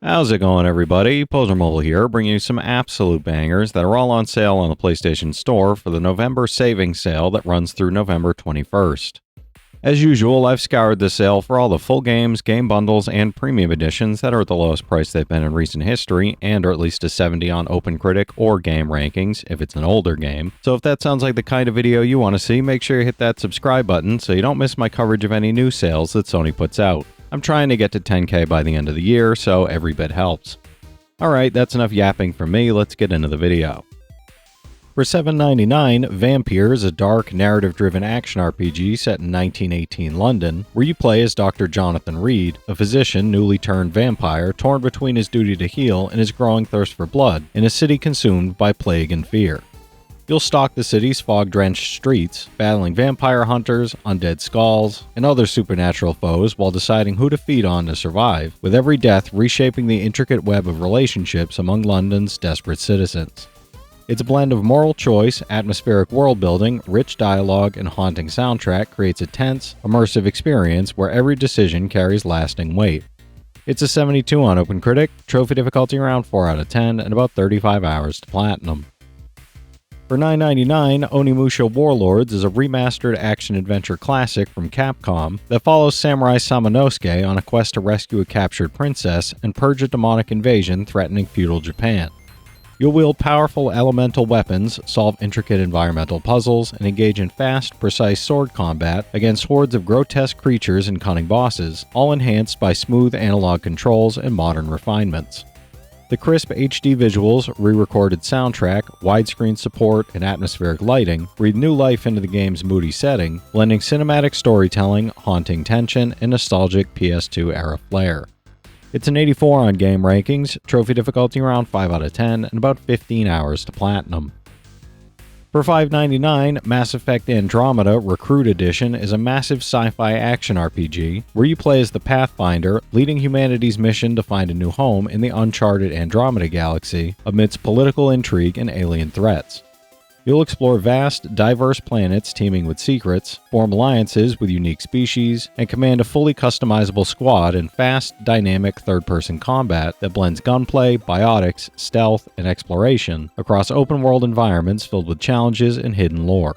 How's it going, everybody? Pozermobil here, bringing you some absolute bangers that are all on sale on the PlayStation Store for the November savings sale that runs through November 21st. As usual, I've scoured the sale for all the full games, game bundles, and premium editions that are at the lowest price they've been in recent history, and are at least a 70 on OpenCritic or Game Rankings if it's an older game. So if that sounds like the kind of video you want to see, make sure you hit that subscribe button so you don't miss my coverage of any new sales that Sony puts out. I'm trying to get to 10K by the end of the year, so every bit helps. Alright, that's enough yapping from me, let's get into the video. For $7.99, Vampyr is a dark, narrative-driven action RPG set in 1918 London, where you play as Dr. Jonathan Reed, a physician newly turned vampire torn between his duty to heal and his growing thirst for blood, in a city consumed by plague and fear. You'll stalk the city's fog-drenched streets, battling vampire hunters, undead skulls, and other supernatural foes while deciding who to feed on to survive, with every death reshaping the intricate web of relationships among London's desperate citizens. Its blend of moral choice, atmospheric world-building, rich dialogue, and haunting soundtrack creates a tense, immersive experience where every decision carries lasting weight. It's a 72 on OpenCritic, trophy difficulty around 4 out of 10, and about 35 hours to platinum. For $9.99, Onimusha Warlords is a remastered action-adventure classic from Capcom that follows Samurai Samanosuke on a quest to rescue a captured princess and purge a demonic invasion threatening feudal Japan. You'll wield powerful elemental weapons, solve intricate environmental puzzles, and engage in fast, precise sword combat against hordes of grotesque creatures and cunning bosses, all enhanced by smooth analog controls and modern refinements. The crisp HD visuals, re-recorded soundtrack, widescreen support, and atmospheric lighting breathe new life into the game's moody setting, blending cinematic storytelling, haunting tension, and nostalgic PS2-era flair. It's an 84 on Game Rankings, trophy difficulty around 5 out of 10, and about 15 hours to platinum. For $5.99, Mass Effect Andromeda Recruit Edition is a massive sci-fi action RPG where you play as the Pathfinder, leading humanity's mission to find a new home in the uncharted Andromeda galaxy amidst political intrigue and alien threats. You'll explore vast, diverse planets teeming with secrets, form alliances with unique species, and command a fully customizable squad in fast, dynamic third-person combat that blends gunplay, biotics, stealth, and exploration across open-world environments filled with challenges and hidden lore.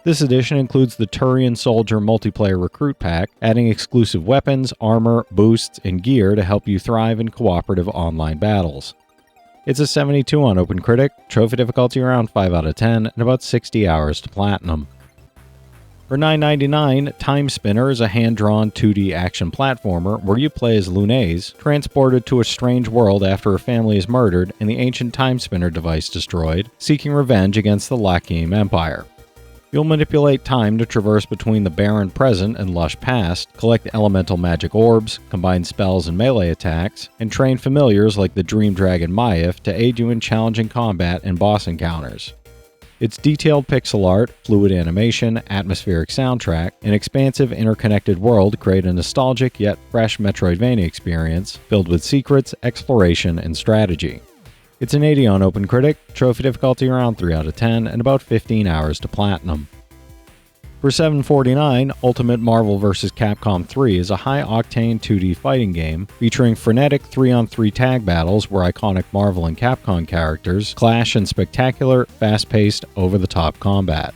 This edition includes the Turian Soldier multiplayer recruit pack, adding exclusive weapons, armor, boosts, and gear to help you thrive in cooperative online battles. It's a 72 on OpenCritic, trophy difficulty around 5 out of 10, and about 60 hours to platinum. For $9.99, Timespinner is a hand-drawn 2D action platformer where you play as Lunaise, transported to a strange world after her family is murdered and the ancient Timespinner device destroyed, seeking revenge against the Lakim Empire. You'll manipulate time to traverse between the barren present and lush past, collect elemental magic orbs, combine spells and melee attacks, and train familiars like the Dream Dragon Maif to aid you in challenging combat and boss encounters. Its detailed pixel art, fluid animation, atmospheric soundtrack, and expansive interconnected world create a nostalgic yet fresh Metroidvania experience filled with secrets, exploration, and strategy. It's an 80 on OpenCritic, trophy difficulty around 3 out of 10, and about 15 hours to platinum. For $7.49, Ultimate Marvel vs. Capcom 3 is a high-octane 2D fighting game featuring frenetic 3-on-3 tag battles where iconic Marvel and Capcom characters clash in spectacular, fast-paced, over-the-top combat.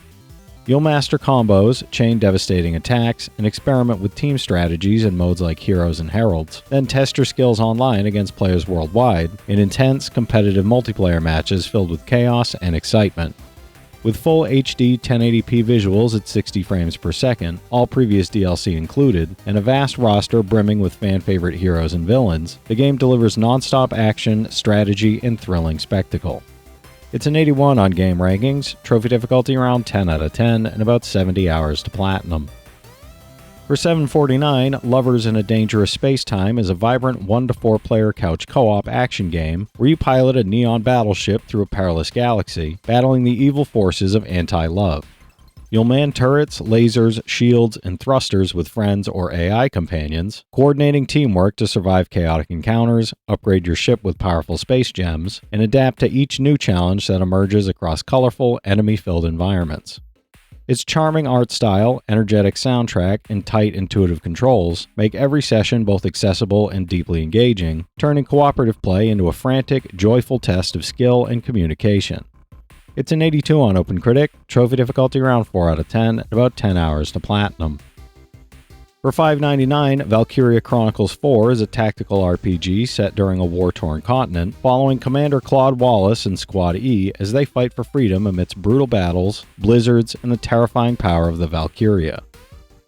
You'll master combos, chain devastating attacks, and experiment with team strategies in modes like Heroes and Heralds, then test your skills online against players worldwide in intense, competitive multiplayer matches filled with chaos and excitement. With full HD 1080p visuals at 60 frames per second, all previous DLC included, and a vast roster brimming with fan-favorite heroes and villains, the game delivers non-stop action, strategy, and thrilling spectacle. It's an 81 on Game Rankings, trophy difficulty around 10 out of 10, and about 70 hours to platinum. For $7.49, Lovers in a Dangerous Spacetime is a vibrant 1-to-4 player couch co-op action game where you pilot a neon battleship through a perilous galaxy, battling the evil forces of anti-love. You'll man turrets, lasers, shields, and thrusters with friends or AI companions, coordinating teamwork to survive chaotic encounters, upgrade your ship with powerful space gems, and adapt to each new challenge that emerges across colorful, enemy-filled environments. Its charming art style, energetic soundtrack, and tight, intuitive controls make every session both accessible and deeply engaging, turning cooperative play into a frantic, joyful test of skill and communication. It's an 82 on OpenCritic, trophy difficulty around 4 out of 10, and about 10 hours to platinum. For $5.99, Valkyria Chronicles 4 is a tactical RPG set during a war-torn continent, following Commander Claude Wallace and Squad E as they fight for freedom amidst brutal battles, blizzards, and the terrifying power of the Valkyria.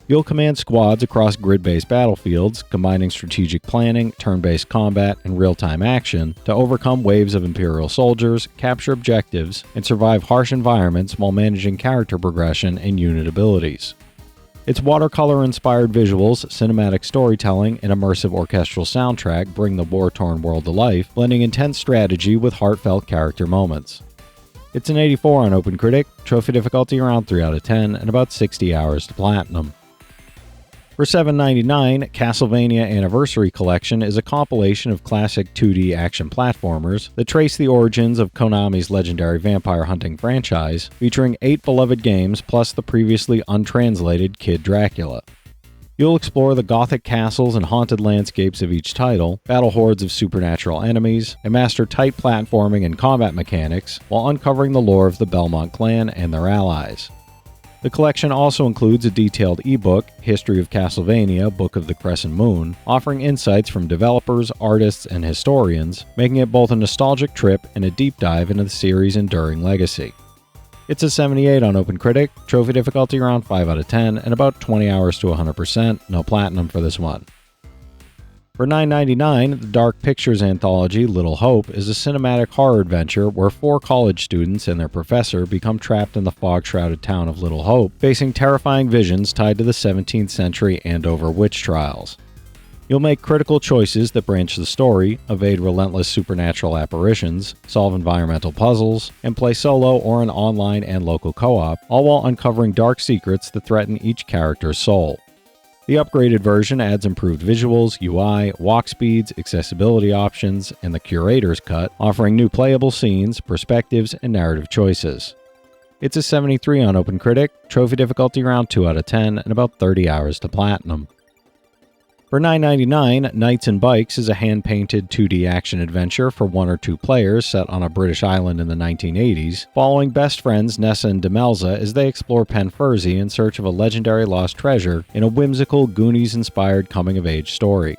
You'll command squads across grid-based battlefields, combining strategic planning, turn-based combat, and real-time action to overcome waves of Imperial soldiers, capture objectives, and survive harsh environments while managing character progression and unit abilities. Its watercolor-inspired visuals, cinematic storytelling, and immersive orchestral soundtrack bring the war-torn world to life, blending intense strategy with heartfelt character moments. It's an 84 on OpenCritic, trophy difficulty around 3 out of 10, and about 60 hours to platinum. For $7.99, Castlevania Anniversary Collection is a compilation of classic 2D action platformers that trace the origins of Konami's legendary vampire hunting franchise, featuring 8 beloved games plus the previously untranslated Kid Dracula. You'll explore the gothic castles and haunted landscapes of each title, battle hordes of supernatural enemies, and master tight platforming and combat mechanics while uncovering the lore of the Belmont clan and their allies. The collection also includes a detailed ebook, History of Castlevania, Book of the Crescent Moon, offering insights from developers, artists, and historians, making it both a nostalgic trip and a deep dive into the series' enduring legacy. It's a 78 on OpenCritic, trophy difficulty around 5 out of 10, and about 20 hours to 100%, no platinum for this one. For $9.99, the Dark Pictures anthology Little Hope is a cinematic horror adventure where 4 college students and their professor become trapped in the fog-shrouded town of Little Hope, facing terrifying visions tied to the 17th century Andover witch trials. You'll make critical choices that branch the story, evade relentless supernatural apparitions, solve environmental puzzles, and play solo or in online and local co-op, all while uncovering dark secrets that threaten each character's soul. The upgraded version adds improved visuals, UI, walk speeds, accessibility options, and the Curator's Cut, offering new playable scenes, perspectives, and narrative choices. It's a 73 on OpenCritic, trophy difficulty around 2 out of 10, and about 30 hours to platinum. For $9.99, Knights and Bikes is a hand-painted 2D action adventure for 1 or 2 players set on a British island in the 1980s, following best friends Nessa and Demelza as they explore Penfurzy in search of a legendary lost treasure in a whimsical Goonies-inspired coming-of-age story.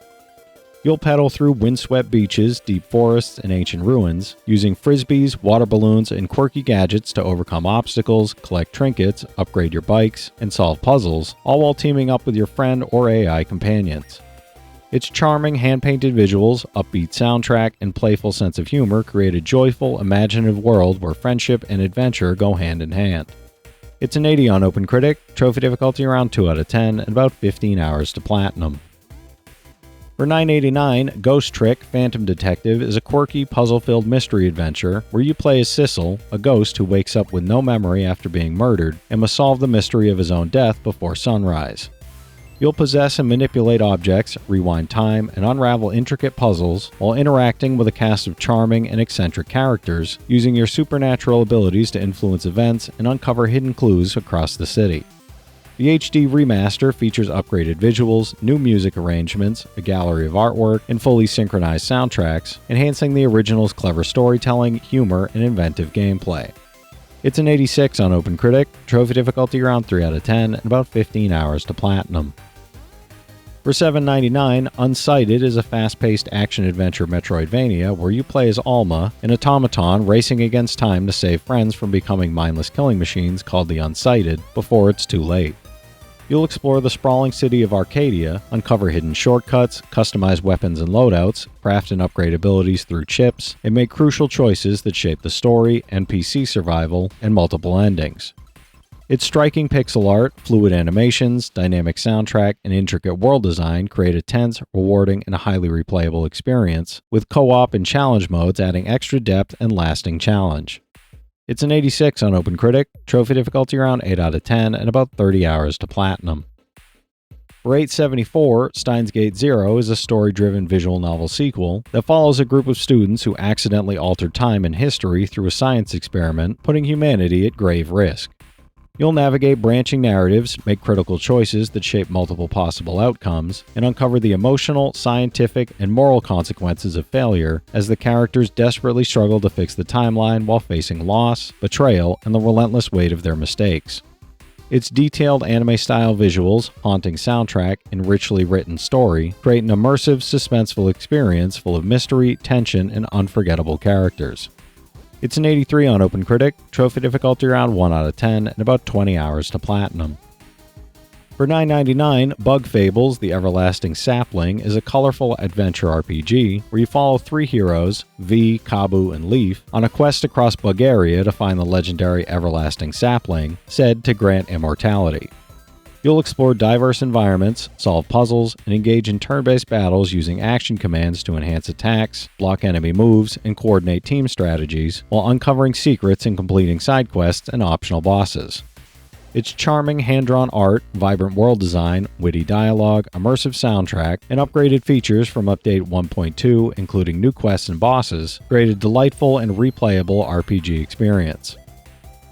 You'll pedal through windswept beaches, deep forests, and ancient ruins, using frisbees, water balloons, and quirky gadgets to overcome obstacles, collect trinkets, upgrade your bikes, and solve puzzles, all while teaming up with your friend or AI companions. Its charming hand-painted visuals, upbeat soundtrack, and playful sense of humor create a joyful, imaginative world where friendship and adventure go hand in hand. It's an 80 on OpenCritic, trophy difficulty around 2 out of 10, and about 15 hours to platinum. For $9.89, Ghost Trick Phantom Detective is a quirky, puzzle-filled mystery adventure where you play as Sissel, a ghost who wakes up with no memory after being murdered and must solve the mystery of his own death before sunrise. You'll possess and manipulate objects, rewind time, and unravel intricate puzzles while interacting with a cast of charming and eccentric characters, using your supernatural abilities to influence events and uncover hidden clues across the city. The HD remaster features upgraded visuals, new music arrangements, a gallery of artwork, and fully synchronized soundtracks, enhancing the original's clever storytelling, humor, and inventive gameplay. It's an 86 on OpenCritic, trophy difficulty around 3 out of 10, and about 15 hours to platinum. For $7.99, Unsighted is a fast-paced action-adventure Metroidvania where you play as Alma, an automaton racing against time to save friends from becoming mindless killing machines called the Unsighted before it's too late. You'll explore the sprawling city of Arcadia, uncover hidden shortcuts, customize weapons and loadouts, craft and upgrade abilities through chips, and make crucial choices that shape the story, NPC survival, and multiple endings. Its striking pixel art, fluid animations, dynamic soundtrack, and intricate world design create a tense, rewarding, and highly replayable experience, with co-op and challenge modes adding extra depth and lasting challenge. It's an 86 on OpenCritic, trophy difficulty around 8 out of 10, and about 30 hours to platinum. For $8.74, Steins Gate 0 is a story-driven visual novel sequel that follows a group of students who accidentally altered time and history through a science experiment, putting humanity at grave risk. You'll navigate branching narratives, make critical choices that shape multiple possible outcomes, and uncover the emotional, scientific, and moral consequences of failure as the characters desperately struggle to fix the timeline while facing loss, betrayal, and the relentless weight of their mistakes. Its detailed anime-style visuals, haunting soundtrack, and richly written story create an immersive, suspenseful experience full of mystery, tension, and unforgettable characters. It's an 83 on OpenCritic, trophy difficulty around 1 out of 10, and about 20 hours to platinum. For $9.99, Bug Fables: The Everlasting Sapling is a colorful adventure RPG where you follow 3 heroes, V, Kabu, and Leaf, on a quest across Bulgaria to find the legendary Everlasting Sapling, said to grant immortality. You'll explore diverse environments, solve puzzles, and engage in turn-based battles using action commands to enhance attacks, block enemy moves, and coordinate team strategies, while uncovering secrets and completing side quests and optional bosses. Its charming hand-drawn art, vibrant world design, witty dialogue, immersive soundtrack, and upgraded features from Update 1.2, including new quests and bosses, create a delightful and replayable RPG experience.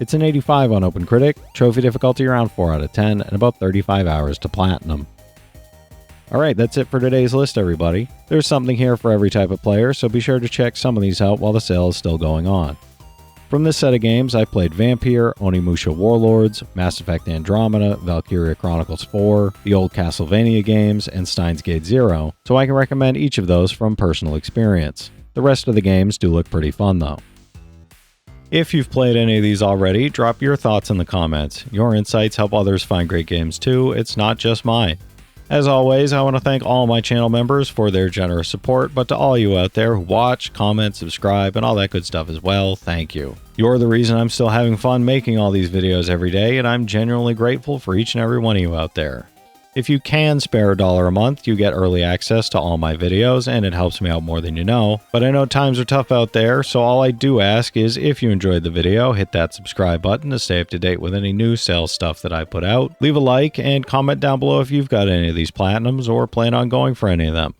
It's an 85 on OpenCritic, trophy difficulty around 4 out of 10, and about 35 hours to platinum. Alright, that's it for today's list, everybody. There's something here for every type of player, so be sure to check some of these out while the sale is still going on. From this set of games, I played Vampyr, Onimusha Warlords, Mass Effect Andromeda, Valkyria Chronicles 4, the old Castlevania games, and Steins Gate 0, so I can recommend each of those from personal experience. The rest of the games do look pretty fun though. If you've played any of these already, drop your thoughts in the comments. Your insights help others find great games too, it's not just mine. As always, I want to thank all my channel members for their generous support, but to all you out there who watch, comment, subscribe, and all that good stuff as well, thank you. You're the reason I'm still having fun making all these videos every day, and I'm genuinely grateful for each and every one of you out there. If you can spare $1 a month, you get early access to all my videos, and it helps me out more than you know. But I know times are tough out there, so all I do ask is if you enjoyed the video, hit that subscribe button to stay up to date with any new sales stuff that I put out. Leave a like and comment down below if you've got any of these platinums or plan on going for any of them.